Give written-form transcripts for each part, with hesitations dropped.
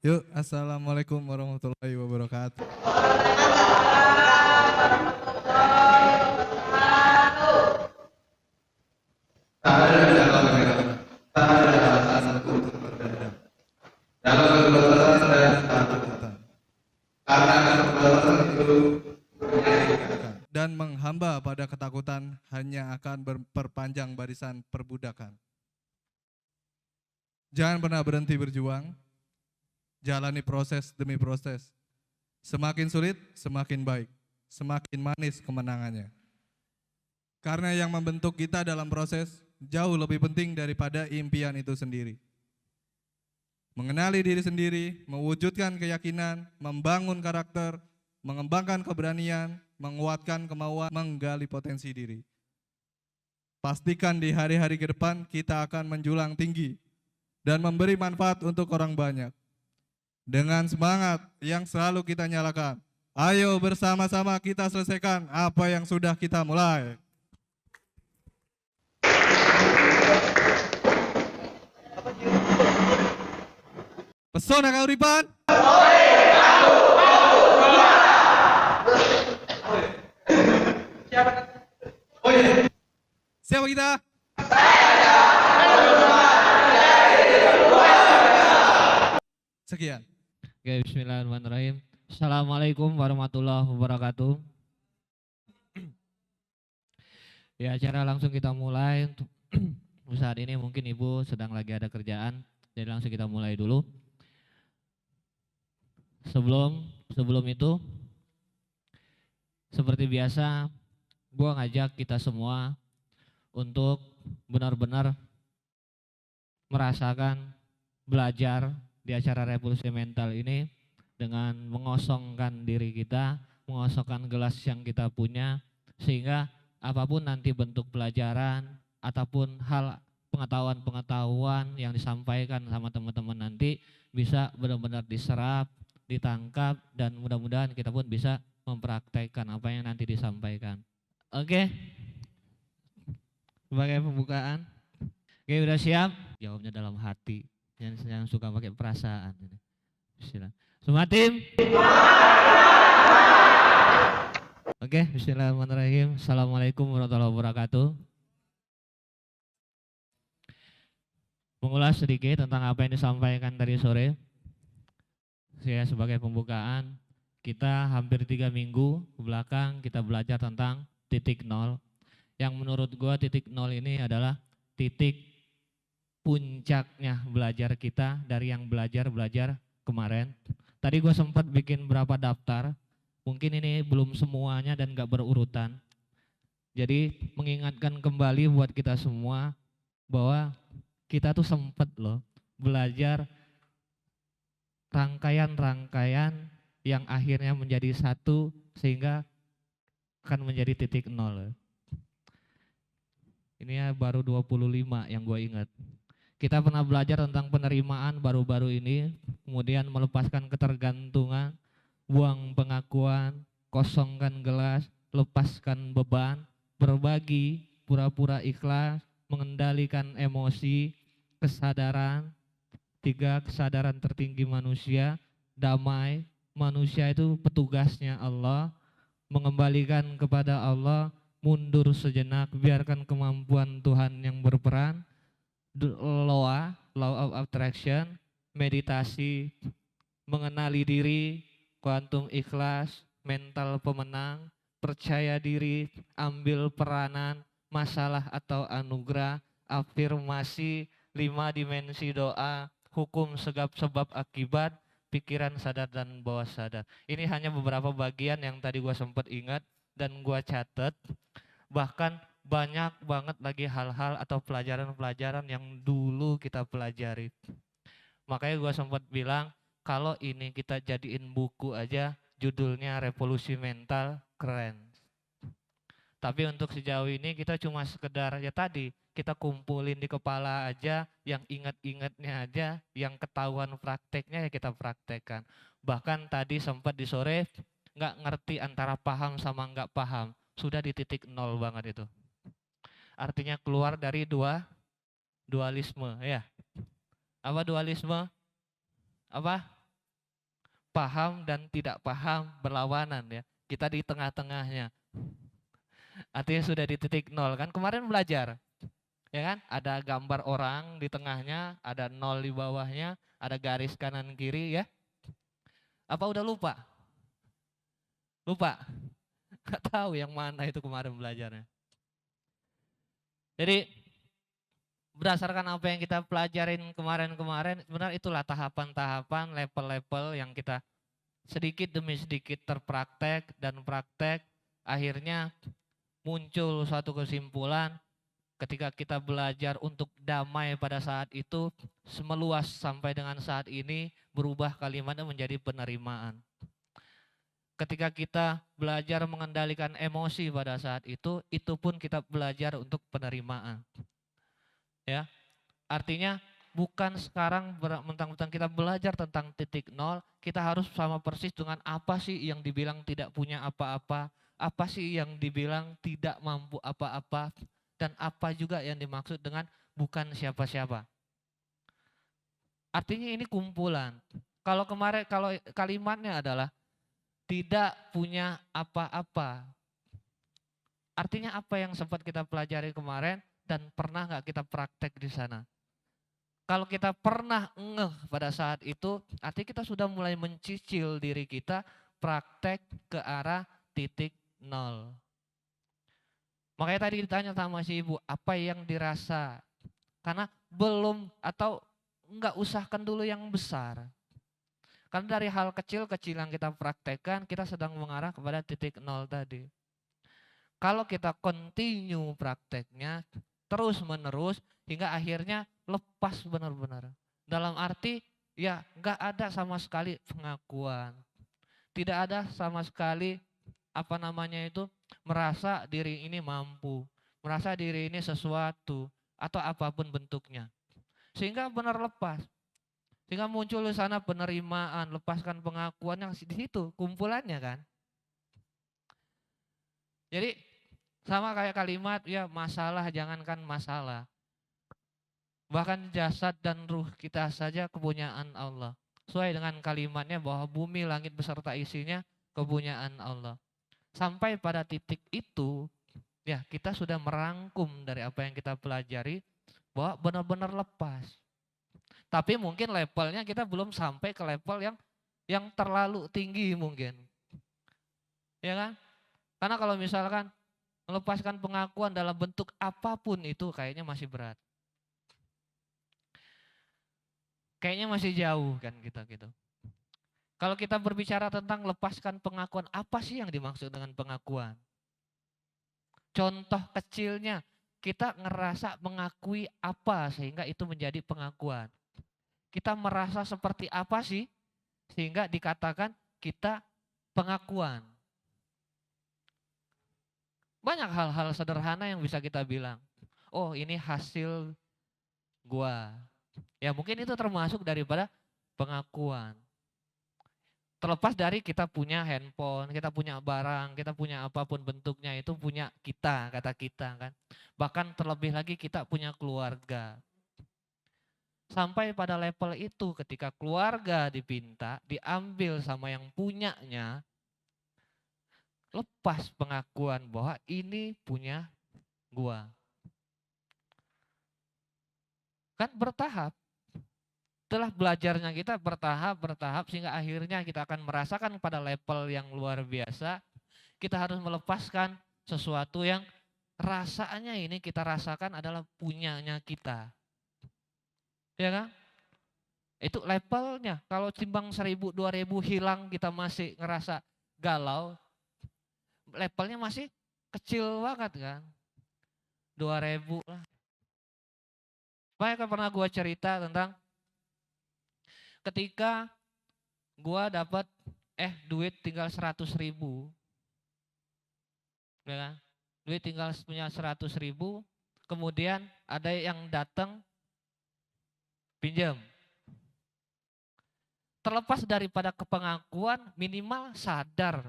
Yuk, assalamualaikum warahmatullahi wabarakatuh. Tak ada di dalam mereka, tak ada alasan untuk berdendam. Dalam kebebasan dan ketakutan. Karena kebebasan itu menyakitkan dan menghamba pada ketakutan hanya akan berpanjang barisan perbudakan. Jangan pernah berhenti berjuang, jalani proses demi proses. Semakin sulit, semakin baik, semakin manis kemenangannya. Karena yang membentuk kita dalam proses jauh lebih penting daripada impian itu sendiri. Mengenali diri sendiri, mewujudkan keyakinan, membangun karakter, mengembangkan keberanian, menguatkan kemauan, menggali potensi diri. Pastikan di hari-hari ke depan kita akan menjulang tinggi dan memberi manfaat untuk orang banyak. Dengan semangat yang selalu kita nyalakan, ayo bersama-sama kita selesaikan apa yang sudah kita mulai. Pesona Kauripan. Siapa kita? Sekian. Oke, bismillahirrahmanirrahim. Assalamualaikum warahmatullahi wabarakatuh. Ya, acara langsung kita mulai. Untuk saat ini mungkin Ibu sedang lagi ada kerjaan, jadi langsung kita mulai dulu. Sebelum itu, seperti biasa, gua ngajak kita semua untuk benar-benar merasakan belajar di acara revolusi mental ini dengan mengosongkan diri kita, mengosongkan gelas yang kita punya, sehingga apapun nanti bentuk pelajaran ataupun hal pengetahuan-pengetahuan yang disampaikan sama teman-teman nanti bisa benar-benar diserap, ditangkap, dan mudah-mudahan kita pun bisa mempraktekkan apa yang nanti disampaikan. Oke, sebagai pembukaan. Oke, udah siap? Jawabnya dalam hati. Yang suka pakai perasaan. Bismillah. Semua tim? Oke, bismillahirrahmanirrahim. Assalamualaikum warahmatullahi wabarakatuh. Mengulas sedikit tentang apa yang disampaikan tadi sore. Saya sebagai pembukaan, kita hampir 3 minggu ke belakang kita belajar tentang titik nol. Yang menurut gua titik nol ini adalah titik puncaknya belajar kita dari yang belajar kemarin. Tadi gue sempat bikin berapa daftar, mungkin ini belum semuanya dan gak berurutan. Jadi mengingatkan kembali buat kita semua bahwa kita tuh sempat loh belajar rangkaian-rangkaian yang akhirnya menjadi satu sehingga akan menjadi titik nol. Ini ya baru 25 yang gue ingat. Kita pernah belajar tentang penerimaan baru-baru ini, kemudian melepaskan ketergantungan, buang pengakuan, kosongkan gelas, lepaskan beban, berbagi, pura-pura ikhlas, mengendalikan emosi, kesadaran, 3 kesadaran tertinggi manusia, damai, manusia itu petugasnya Allah, mengembalikan kepada Allah, mundur sejenak, biarkan kemampuan Tuhan yang berperan, law of attraction, meditasi, mengenali diri, kuantum ikhlas, mental pemenang, percaya diri, ambil peranan, masalah atau anugerah, afirmasi, 5 dimensi doa, hukum sebab akibat, pikiran sadar dan bawah sadar. Ini hanya beberapa bagian yang tadi gua sempat ingat dan gua catat. Bahkan banyak banget lagi hal-hal atau pelajaran-pelajaran yang dulu kita pelajari. Makanya gue sempat bilang kalau ini kita jadiin buku aja judulnya Revolusi Mental, keren. Tapi untuk sejauh ini kita cuma sekedar ya tadi kita kumpulin di kepala aja, yang ingat-ingatnya aja, yang ketahuan prakteknya ya kita praktekkan. Bahkan tadi sempat di sore nggak ngerti antara paham sama nggak paham, sudah di titik nol banget itu. Artinya keluar dari dualisme ya. Apa dualisme? Apa? paham dan tidak paham berlawanan ya. Kita di tengah-tengahnya. Artinya sudah di titik nol kan. Kemarin belajar, ya kan? Ada gambar orang di tengahnya, ada nol di bawahnya, ada garis kanan kiri ya. Apa udah lupa? Lupa? Gak tahu yang mana itu kemarin belajarnya. Jadi berdasarkan apa yang kita pelajarin kemarin-kemarin, sebenarnya itulah tahapan-tahapan, level-level yang kita sedikit demi sedikit terpraktek dan praktek, akhirnya muncul suatu kesimpulan ketika kita belajar untuk damai pada saat itu, semeluas sampai dengan saat ini, berubah kalimatnya menjadi penerimaan. Ketika kita belajar mengendalikan emosi pada saat itu pun kita belajar untuk penerimaan. Ya, artinya bukan sekarang mentang-mentang kita belajar tentang titik nol, kita harus sama persis dengan apa sih yang dibilang tidak punya apa-apa, apa sih yang dibilang tidak mampu apa-apa, dan apa juga yang dimaksud dengan bukan siapa-siapa. Artinya ini kumpulan. Kalau kemarin, kalau kalimatnya adalah tidak punya apa-apa. Artinya apa yang sempat kita pelajari kemarin dan pernah nggak kita praktek di sana? Kalau kita pernah ngeh pada saat itu, artinya kita sudah mulai mencicil diri kita praktek ke arah titik nol. Makanya tadi ditanya sama si ibu, apa yang dirasa? Karena belum atau nggak usahkan dulu yang besar. Karena dari hal kecil-kecil yang kita praktekkan, kita sedang mengarah kepada titik nol tadi. Kalau kita continue prakteknya, terus menerus, hingga akhirnya lepas benar-benar. Dalam arti, ya nggak ada sama sekali pengakuan. Tidak ada sama sekali, merasa diri ini mampu, merasa diri ini sesuatu, atau apapun bentuknya. Sehingga benar lepas. Sehingga muncul di sana penerimaan, lepaskan pengakuan yang di situ kumpulannya kan. Jadi sama kayak kalimat ya masalah jangankan masalah. Bahkan jasad dan ruh kita saja kepunyaan Allah. Sesuai dengan kalimatnya bahwa bumi, langit beserta isinya kepunyaan Allah. Sampai pada titik itu ya kita sudah merangkum dari apa yang kita pelajari bahwa benar-benar lepas. Tapi mungkin levelnya kita belum sampai ke level yang terlalu tinggi mungkin. Ya kan? Karena kalau misalkan melepaskan pengakuan dalam bentuk apapun itu kayaknya masih berat. Kayaknya masih jauh kan kita gitu. Kalau kita berbicara tentang lepaskan pengakuan, apa sih yang dimaksud dengan pengakuan? Contoh kecilnya, kita ngerasa mengakui apa sehingga itu menjadi pengakuan. Kita merasa seperti apa sih sehingga dikatakan kita pengakuan. Banyak hal-hal sederhana yang bisa kita bilang. Oh ini hasil gua. Ya mungkin itu termasuk daripada pengakuan. Terlepas dari kita punya handphone, kita punya barang, kita punya apapun bentuknya itu punya kita, kata kita kan. Bahkan terlebih lagi kita punya keluarga. Sampai pada level itu ketika keluarga dipinta, diambil sama yang punyanya, lepas pengakuan bahwa ini punya gua. Kan bertahap. Setelah belajarnya kita bertahap sehingga akhirnya kita akan merasakan pada level yang luar biasa. Kita harus melepaskan sesuatu yang rasanya ini kita rasakan adalah punyanya kita. Ya kan? Itu levelnya. Kalau timbang 1000, 2000 hilang kita masih ngerasa galau. Levelnya masih kecil banget kan. 2000 lah. Banyak pernah gue cerita tentang ketika gue dapat duit tinggal 100.000. Ya kan? Duit tinggal punya 100.000. Kemudian ada yang datang pinjam. Terlepas daripada kepengakuan, minimal sadar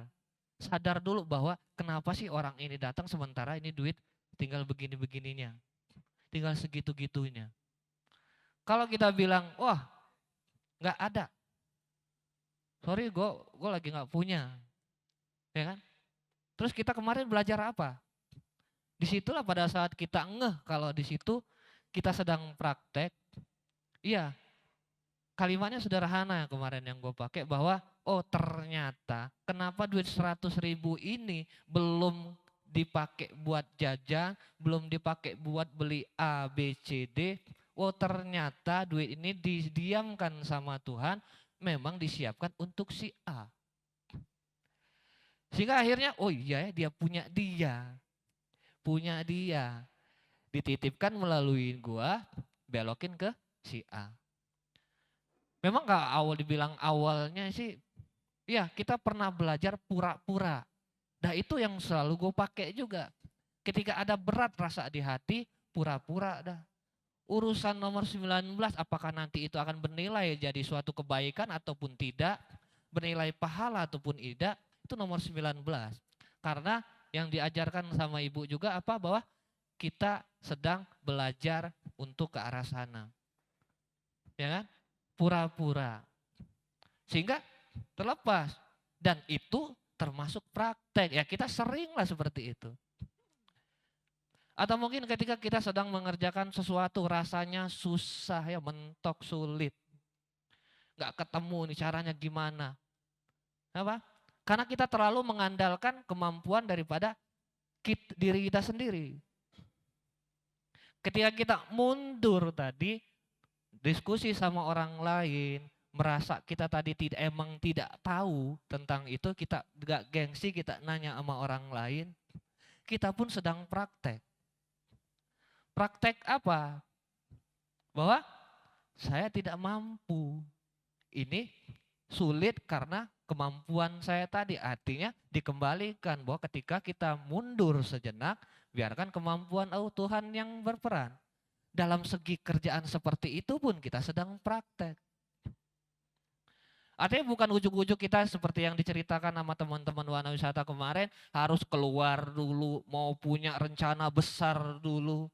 dulu bahwa kenapa sih orang ini datang sementara ini duit tinggal begini-begininya. Tinggal segitu-gitunya. Kalau kita bilang, wah gak ada. sorry gue lagi nggak punya, ya kan? Terus kita kemarin belajar apa? Disitulah pada saat kita ngeh kalau di situ kita sedang praktek. Iya, kalimatnya sederhana kemarin yang gue pakai bahwa oh ternyata kenapa duit 100.000 ini belum dipakai buat jajan, belum dipakai buat beli A, B, C, D. Oh ternyata duit ini didiamkan sama Tuhan, memang disiapkan untuk si A. Sehingga akhirnya oh iya ya punya dia. Dititipkan melalui gua, belokin ke si A. Memang gak awal dibilang awalnya sih, ya kita pernah belajar pura-pura. Nah itu yang selalu gue pakai juga. Ketika ada berat rasa di hati, pura-pura dah. Urusan nomor 19, apakah nanti itu akan bernilai jadi suatu kebaikan ataupun tidak, bernilai pahala ataupun tidak, itu nomor 19. Karena yang diajarkan sama ibu juga apa, bahwa kita sedang belajar untuk ke arah sana. Ya kan? Pura-pura. Sehingga terlepas. Dan itu termasuk praktek. Ya kita seringlah seperti itu. Atau mungkin ketika kita sedang mengerjakan sesuatu rasanya susah ya, mentok, sulit. Gak ketemu nih caranya gimana. Apa? Karena kita terlalu mengandalkan kemampuan daripada diri kita sendiri. Ketika kita mundur tadi, diskusi sama orang lain, merasa kita tadi emang tidak tahu tentang itu, kita gak gengsi, kita nanya sama orang lain, kita pun sedang praktek. Praktek apa? Bahwa saya tidak mampu. Ini sulit karena kemampuan saya tadi. Artinya dikembalikan bahwa ketika kita mundur sejenak, biarkan kemampuan Tuhan yang berperan. Dalam segi kerjaan seperti itu pun kita sedang praktek. Artinya bukan ujuk-ujuk kita seperti yang diceritakan sama teman-teman Wana Wisata kemarin, harus keluar dulu, mau punya rencana besar dulu.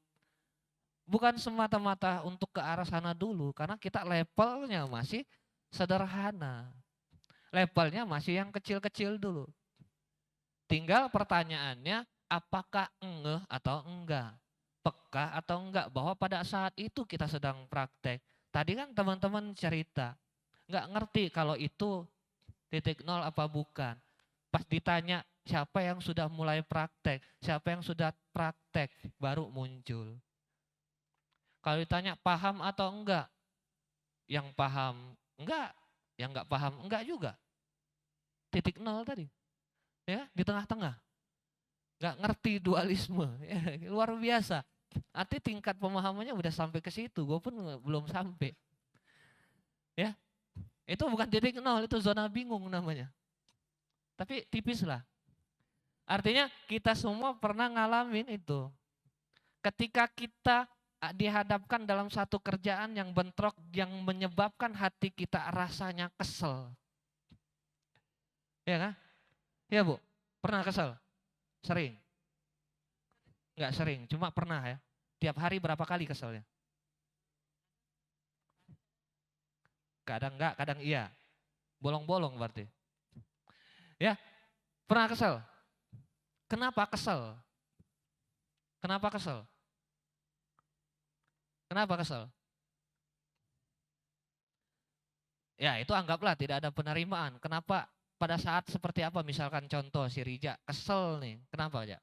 Bukan semata-mata untuk ke arah sana dulu, karena kita levelnya masih sederhana. Levelnya masih yang kecil-kecil dulu. Tinggal pertanyaannya, apakah ngeh atau enggak? Peka atau enggak bahwa pada saat itu kita sedang praktek. Tadi kan teman-teman cerita, enggak ngerti kalau itu titik nol apa bukan. Pas ditanya siapa yang sudah mulai praktek, siapa yang sudah praktek, baru muncul. Kalau ditanya paham atau enggak, yang paham enggak, yang enggak paham enggak juga. Titik nol tadi, ya di tengah-tengah. Enggak ngerti dualisme, ya, luar biasa. Artinya tingkat pemahamannya udah sampai ke situ, gue pun belum sampai. Ya, itu bukan titik nol, itu zona bingung namanya. Tapi tipis lah. Artinya kita semua pernah ngalamin itu. Ketika kita dihadapkan dalam satu kerjaan yang bentrok, yang menyebabkan hati kita rasanya kesel. Ya kan? Ya Bu, pernah kesel? Sering? Enggak sering, cuma pernah ya. Tiap hari berapa kali keselnya? Kadang enggak, kadang iya. Bolong-bolong berarti. Ya, pernah kesel? Kenapa kesel? Kenapa kesel? Kenapa kesel? Ya itu anggaplah tidak ada penerimaan. Kenapa pada saat seperti apa, misalkan contoh si Rija kesel nih, kenapa aja?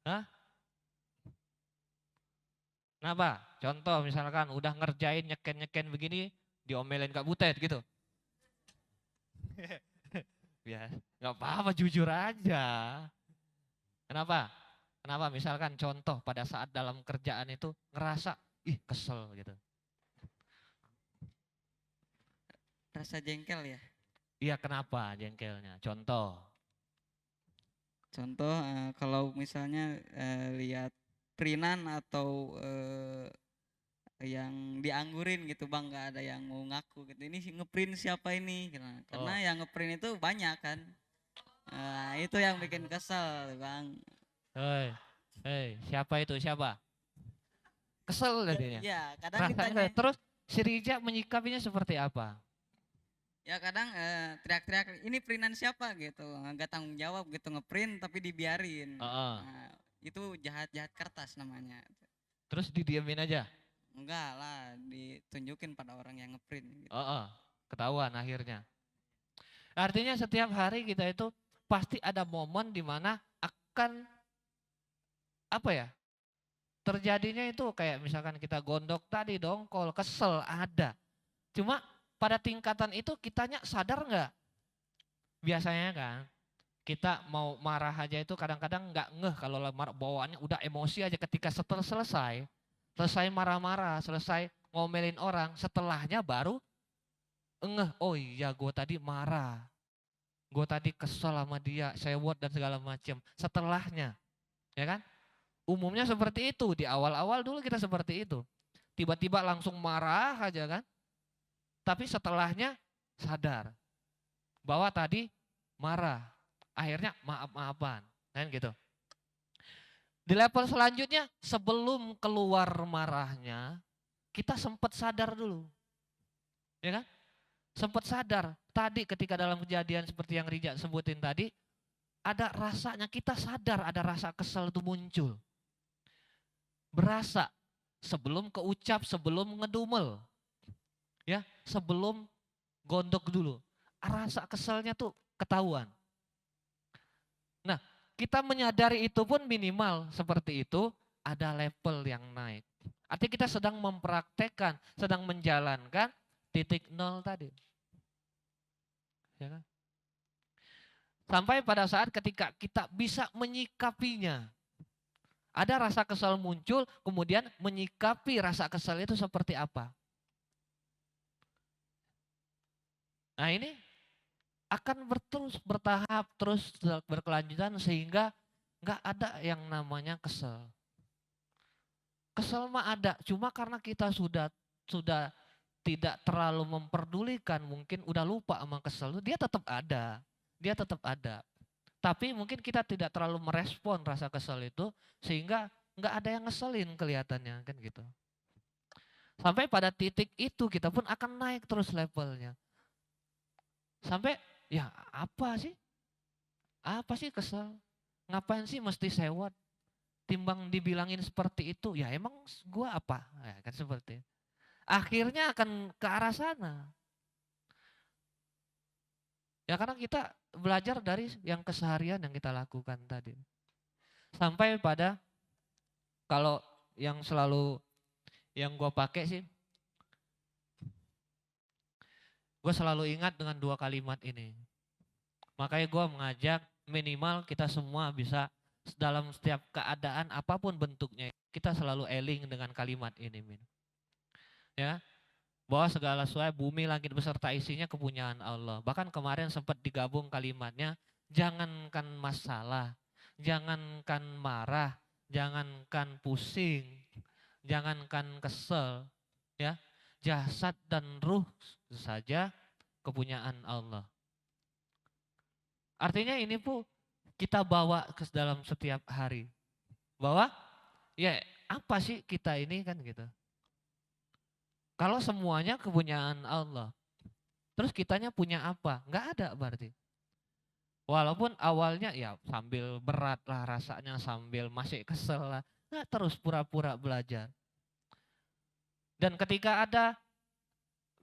Hah? Kenapa? Contoh misalkan udah ngerjain nyeken-nyeken begini, diomelin Kak Butet gitu. Ya, nggak apa-apa, jujur aja. Kenapa? Kenapa misalkan contoh pada saat dalam kerjaan itu ngerasa, ih kesel gitu. Rasa jengkel ya? Iya kenapa jengkelnya? Contoh. Contoh kalau misalnya lihat printan atau yang dianggurin gitu Bang, nggak ada yang mau ngaku gitu. Ini ngeprint siapa ini? Karena yang ngeprint itu banyak kan. Itu yang bikin kesel Bang. Hei, siapa itu? Siapa? Kesel jadinya. Ya, kadang Rasanya, terus si Rija menyikapinya seperti apa? Ya kadang teriak-teriak ini printan siapa gitu, nggak tanggung jawab gitu ngeprint tapi dibiarin. Heeh. Nah, itu jahat-jahat kertas namanya. Terus didiemin aja. Enggak lah, ditunjukin pada orang yang ngeprint gitu. Heeh. Ketahuan akhirnya. Artinya setiap hari kita itu pasti ada momen di mana akan apa ya? Terjadinya itu kayak misalkan kita gondok tadi dongkol, kesel ada. Cuma pada tingkatan itu kitanya sadar nggak? Biasanya kan kita mau marah aja itu kadang-kadang nggak ngeh kalau bawaannya udah emosi aja ketika setelah selesai marah-marah, selesai ngomelin orang, setelahnya baru ngeh, oh iya gue tadi marah, gue tadi kesel sama dia, sewot dan segala macam. Setelahnya, ya kan? Umumnya seperti itu, di awal-awal dulu kita seperti itu. Tiba-tiba langsung marah aja kan, tapi setelahnya sadar bahwa tadi marah, akhirnya maaf-maafan, kan gitu. Di level selanjutnya, sebelum keluar marahnya, kita sempat sadar dulu. Ya kan? Sempat sadar. Tadi ketika dalam kejadian seperti yang Rija sebutin tadi, ada rasanya, kita sadar ada rasa kesel itu muncul. Berasa sebelum keucap, sebelum ngedumel. Ya, sebelum gondok dulu. Rasa keselnya tuh ketahuan. Nah, kita menyadari itu pun minimal seperti itu, ada level yang naik. Artinya kita sedang mempraktekkan, sedang menjalankan titik nol tadi. Ya kan? Sampai pada saat ketika kita bisa menyikapinya. Ada rasa kesal muncul, kemudian menyikapi rasa kesal itu seperti apa. Nah ini akan terus bertahap, terus berkelanjutan sehingga nggak ada yang namanya kesel. Kesel mah ada, cuma karena kita sudah tidak terlalu memperdulikan, mungkin udah lupa sama kesel, dia tetap ada. Dia tetap ada. Tapi mungkin kita tidak terlalu merespon rasa kesel itu sehingga nggak ada yang ngeselin kelihatannya kan gitu. Sampai pada titik itu kita pun akan naik terus levelnya. Sampai ya apa sih? Apa sih kesel? Ngapain sih mesti sewot? Timbang dibilangin seperti itu, ya emang gua apa? Ya, kan seperti itu. Akhirnya akan ke arah sana. Ya karena kita belajar dari yang keseharian yang kita lakukan tadi. Sampai pada kalau yang selalu yang gue pakai sih, gue selalu ingat dengan dua kalimat ini. Makanya gue mengajak minimal kita semua bisa dalam setiap keadaan apapun bentuknya, kita selalu eling dengan kalimat ini. Ya, bahwa segala sesuatu bumi langit beserta isinya kepunyaan Allah. Bahkan kemarin sempat digabung kalimatnya, jangankan masalah, jangankan marah, jangankan pusing, jangankan kesel, ya, jasad dan ruh saja kepunyaan Allah. Artinya ini pun kita bawa ke dalam setiap hari. Bahwa ya apa sih kita ini kan gitu. Kalau semuanya kepunyaan Allah, terus kitanya punya apa? Enggak ada berarti. Walaupun awalnya ya sambil berat lah rasanya, sambil masih kesel lah, nggak terus pura-pura belajar. Dan ketika ada,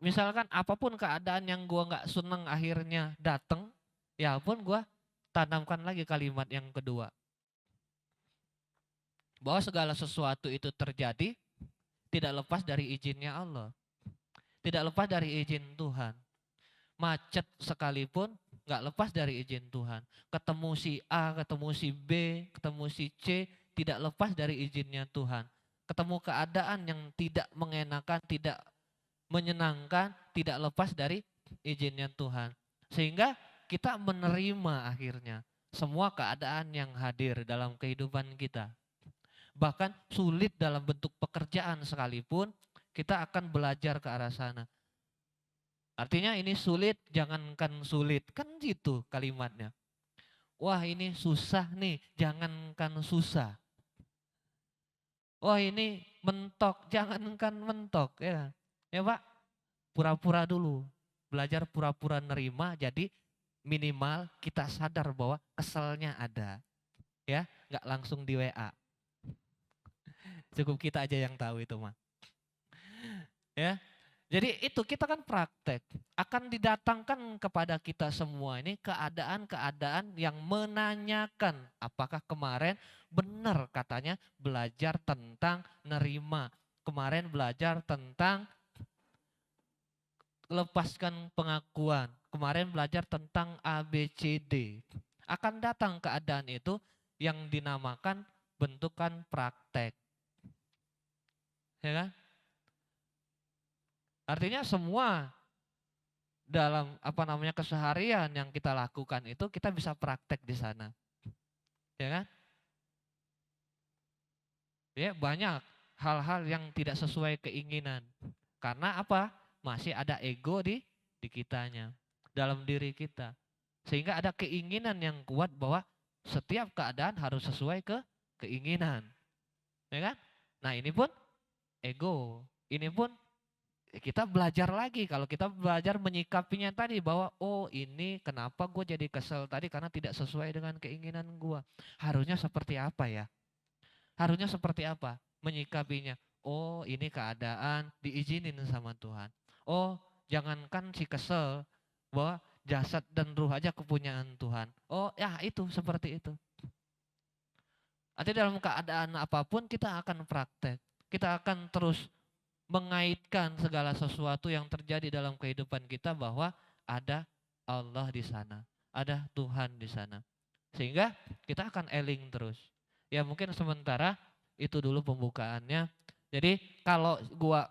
misalkan apapun keadaan yang gua nggak seneng akhirnya datang, ya pun gua tanamkan lagi kalimat yang kedua. Bahwa segala sesuatu itu terjadi tidak lepas dari izinnya Allah. Tidak lepas dari izin Tuhan. Macet sekalipun nggak lepas dari izin Tuhan. Ketemu si A, ketemu si B, ketemu si C, tidak lepas dari izinnya Tuhan. Ketemu keadaan yang tidak mengenakan, tidak menyenangkan, tidak lepas dari izinnya Tuhan. Sehingga kita menerima akhirnya semua keadaan yang hadir dalam kehidupan kita. Bahkan sulit dalam bentuk pekerjaan sekalipun, kita akan belajar ke arah sana. Artinya ini sulit, jangankan sulit. Kan gitu kalimatnya. Wah ini susah nih, jangankan susah. Wah ini mentok, jangankan mentok. Ya Pak, pura-pura dulu. belajar pura-pura nerima, jadi minimal kita sadar bahwa keselnya ada. Ya, nggak langsung di WA. Cukup kita aja yang tahu itu mah. Ya, jadi itu kita kan praktek. Akan didatangkan kepada kita semua ini keadaan-keadaan yang menanyakan apakah kemarin benar katanya belajar tentang nerima. Kemarin belajar tentang lepaskan pengakuan. Kemarin belajar tentang ABCD. Akan datang keadaan itu yang dinamakan bentukan praktek. Ya kan? Artinya semua dalam keseharian yang kita lakukan itu kita bisa praktek di sana. Ya kan? Ya, banyak hal-hal yang tidak sesuai keinginan. Karena apa? Masih ada ego di kitanya, dalam diri kita. Sehingga ada keinginan yang kuat bahwa setiap keadaan harus sesuai keinginan. Ya kan? Nah, ini pun ego. Ini pun kita belajar lagi. Kalau kita belajar menyikapinya tadi bahwa oh ini kenapa gue jadi kesel tadi karena tidak sesuai dengan keinginan gue. Harusnya seperti apa ya? Harusnya seperti apa menyikapinya? Oh ini keadaan diizinin sama Tuhan. Oh jangankan si kesel bahwa jasad dan ruh aja kepunyaan Tuhan. Oh ya itu seperti itu. Artinya dalam keadaan apapun kita akan praktek. Kita akan terus mengaitkan segala sesuatu yang terjadi dalam kehidupan kita bahwa ada Allah di sana. Ada Tuhan di sana. Sehingga kita akan eling terus. Ya mungkin sementara itu dulu pembukaannya. Jadi kalau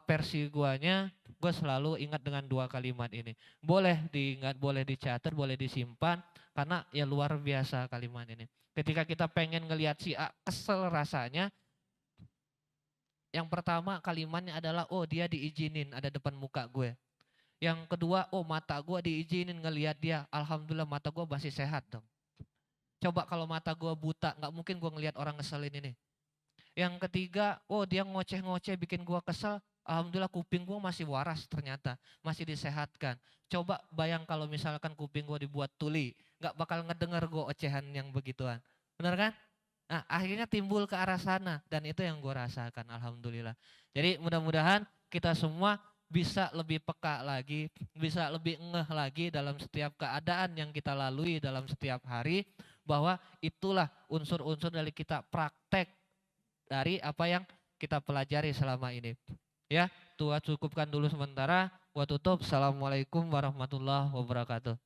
versi guanya, gue selalu ingat dengan 2 kalimat ini. Boleh diingat, boleh dicatat, boleh disimpan. Karena ya luar biasa kalimat ini. Ketika kita pengen ngelihat si A kesel rasanya. Yang pertama kalimatnya adalah oh dia diizinin ada depan muka gue. Yang kedua oh mata gue diizinin ngelihat dia. Alhamdulillah mata gue masih sehat dong. Coba kalau mata gue buta gak mungkin gue ngelihat orang ngeselin ini. Yang ketiga, oh dia ngoceh-ngoceh bikin gua kesel. Alhamdulillah kuping gua masih waras ternyata. Masih disehatkan. Coba bayang kalau misalkan kuping gua dibuat tuli. Gak bakal ngedenger gua ocehan yang begituan. Benar kan? Nah akhirnya timbul ke arah sana. Dan itu yang gua rasakan Alhamdulillah. Jadi mudah-mudahan kita semua bisa lebih peka lagi. Bisa lebih ngeh lagi dalam setiap keadaan yang kita lalui dalam setiap hari. Bahwa itulah unsur-unsur dari kita praktek. Dari apa yang kita pelajari selama ini. Ya, Tuhan cukupkan dulu sementara. Gua tutup. Assalamualaikum warahmatullahi wabarakatuh.